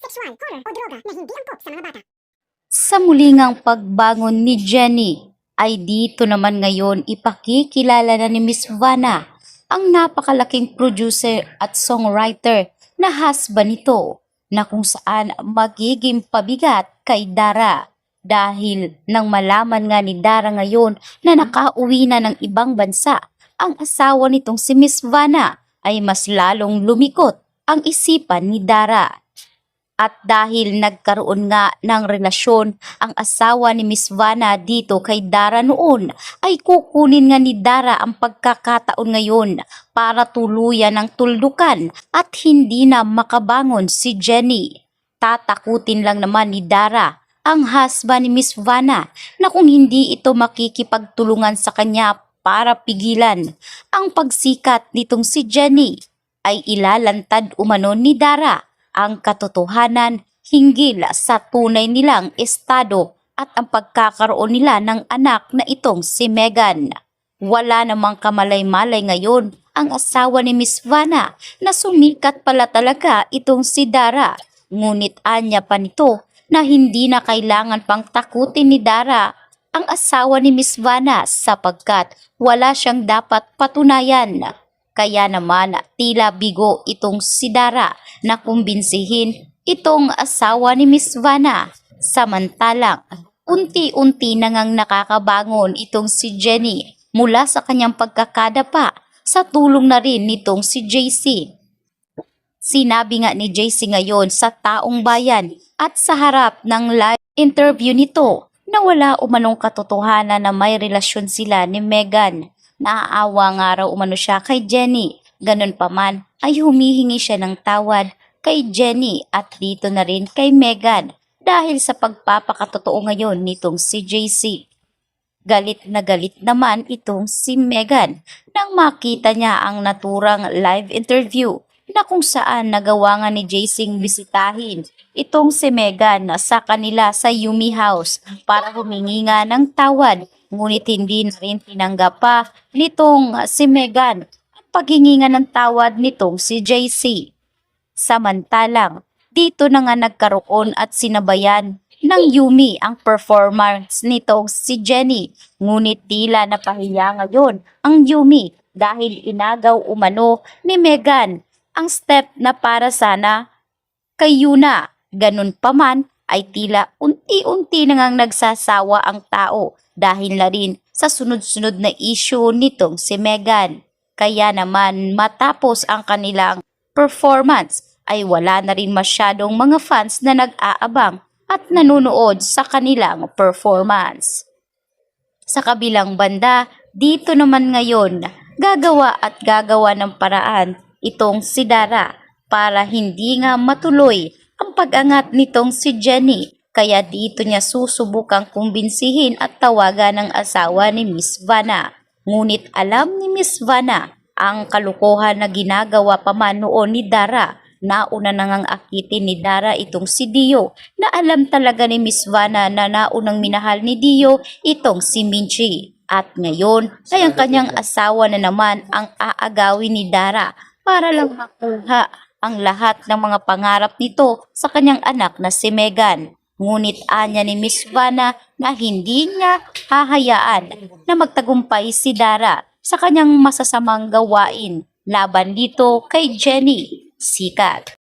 sexual, horror o droga na hindi angkop sa mga bata. Sa mulingang pagbangon ni Jenny, ay dito naman ngayon ipakikilala na ni Miss Vanna ang napakalaking producer at songwriter na husband nito na kung saan magiging pabigat kay Dara dahil nang malaman nga ni Dara ngayon na nakauwi na ng ibang bansa, ang asawa nitong si Miss Vanna ay mas lalong lumikot ang isipan ni Dara. At dahil nagkaroon nga ng relasyon ang asawa ni Miss Vanna dito kay Dara noon, ay kukunin nga ni Dara ang pagkakataon ngayon para tuluyan ng tuldukan at hindi na makabangon si Jenny. Tatakutin lang naman ni Dara ang husband ni Miss Vanna na kung hindi ito makikipagtulungan sa kanya para pigilan ang pagsikat nitong si Jenny, ay ilalantad umano ni Dara ang katotohanan hinggil sa tunay nilang estado at ang pagkakaroon nila ng anak na itong si Megan. Wala namang kamalay-malay ngayon ang asawa ni Miss Vanna na sumikat pala talaga itong si Dara. Ngunit anya pa nito na hindi na kailangan pang takutin ni Dara ang asawa ni Miss Vanna sapagkat wala siyang dapat patunayan. Kaya naman tila bigo itong si Dara na kumbinsihin itong asawa ni Miss Vanna. Samantalang unti-unti na ngang nakakabangon itong si Jenny mula sa kanyang pagkakadapa sa tulong na rin nitong si JC. Sinabi nga ni JC ngayon sa taong bayan at sa harap ng live interview nito na wala umanong katotohanan na may relasyon sila ni Megan. Naaawa nga raw umano siya kay Jenny. Ganun pa man ay humihingi siya ng tawad kay Jenny at dito na rin kay Megan dahil sa pagpapakatotoo ngayon nitong si JC. Galit na galit naman itong si Megan nang makita niya ang naturang live interview na kung saan nagawa nga ni JC bisitahin itong si Megan sa kanila sa Yumi House para humingi nga ng tawad. Ngunit hindi na rin tinanggap pa nitong si Megan ang paghingi nga ng tawad nitong si JC. Samantalang dito na nga nagkaroon at sinabayan ng Yumi ang performance nitong si Jenny. Ngunit tila napahiya ngayon ang Yumi dahil inagaw umano ni Megan ang step na para sana kay Yuna. Ganun pa man ay tila unti-unti na ngang nagsasawa ang tao dahil na rin sa sunod-sunod na issue nitong si Megan. Kaya naman matapos ang kanilang performance ay wala na rin masyadong mga fans na nag-aabang at nanonood sa kanilang performance. Sa kabilang banda, dito naman ngayon gagawa at gagawa ng paraan itong si Dara para hindi nga matuloy ang pag-angat nitong si Jenny. Kaya dito niya susubukang kumbinsihin at tawagan ng asawa ni Miss Vanna. Ngunit alam ni Miss Vanna ang kalukuhan na ginagawa pa man noon ni Dara. Nauna na ngang akitin ni Dara itong si Dio na alam talaga ni Miss Vanna na naunang minahal ni Dio itong si Minchi. At ngayon ay ang kanyang asawa na naman ang aagawin ni Dara para lang makuha ang lahat ng mga pangarap nito sa kanyang anak na si Megan. Ngunit anya ni Miss Vanna na hindi niya hahayaan na magtagumpay si Dara sa kanyang masasamang gawain laban dito kay Jenny. Sikat.